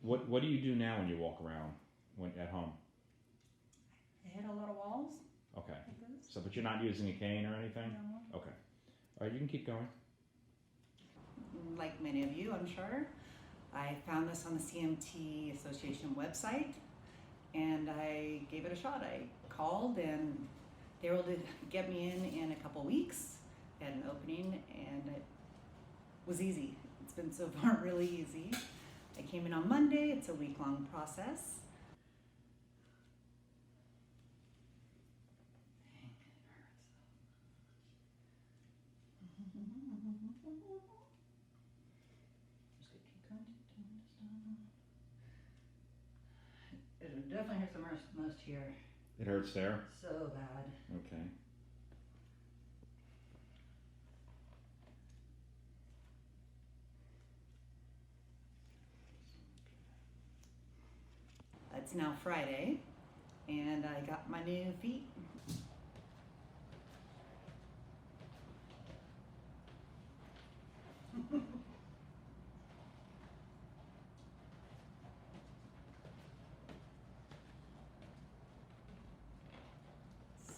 What do you do now when you walk around at home? I hit a lot of walls. Okay. Like this. So, but you're not using a cane or anything? No. Okay. All right, you can keep going. Like many of you, I'm sure, I found this on the CMT Association website, and I gave it a shot. I called, and they were able to get me in a couple weeks at an opening, and it was easy. It's been so far really easy. I came in on Monday. It's a week-long process. It definitely hurts the most here. It hurts there? So bad. Okay. It's now Friday, and I got my new feet.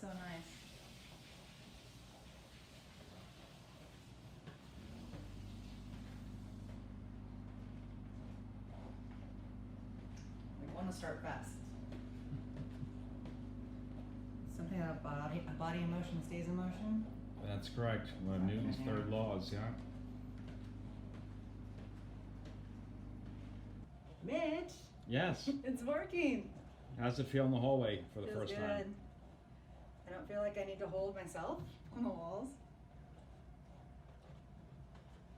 So nice. We want to start fast. Something about a body in motion stays in motion. That's correct. One of Newton's third laws, yeah. Mitch, Yes. it's working. How's it feel in the hallway for the Feels first good. time? I don't feel like I need to hold myself on the walls.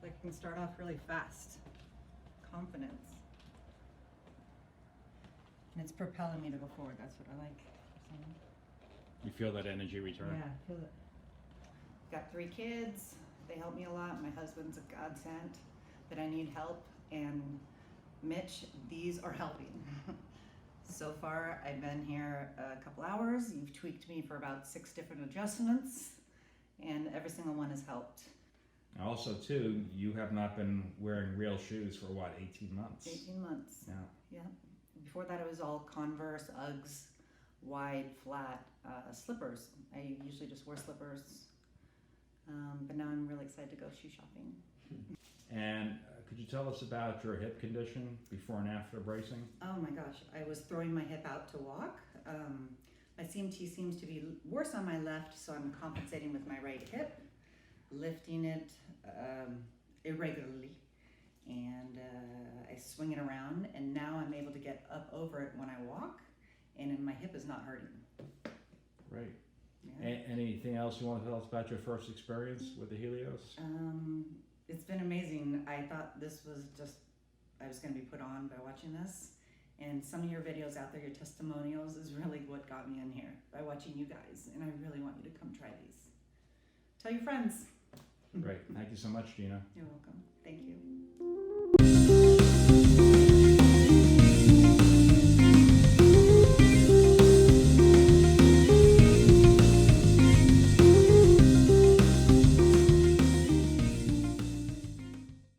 Like I can start off really fast. Confidence. And it's propelling me to go forward. That's what I like. You feel that energy return? Yeah, I feel it. Got 3 kids. They help me a lot. My husband's a godsend, but I need help. And Mitch, these are helping. So far, I've been here a couple hours. You've tweaked me for about 6 different adjustments, and every single one has helped. Also, too, you have not been wearing real shoes for what, 18 months? 18 months. Yeah. Yeah. Before that, it was all Converse, Uggs, wide, flat slippers. I usually just wear slippers, but now I'm really excited to go shoe shopping. And could you tell us about your hip condition before and after bracing? Oh my gosh, I was throwing my hip out to walk. My CMT seems to be worse on my left, so I'm compensating with my right hip, lifting it irregularly, and I swing it around, and now I'm able to get up over it when I walk, and my hip is not hurting. Right. Yeah. Anything else you want to tell us about your first experience with the Helios? It's been amazing. I thought this was just, I was going to be put on by watching this. And some of your videos out there, your testimonials, is really what got me in here by watching you guys. And I really want you to come try these. Tell your friends. Great. Thank you so much, Gina. You're welcome. Thank you.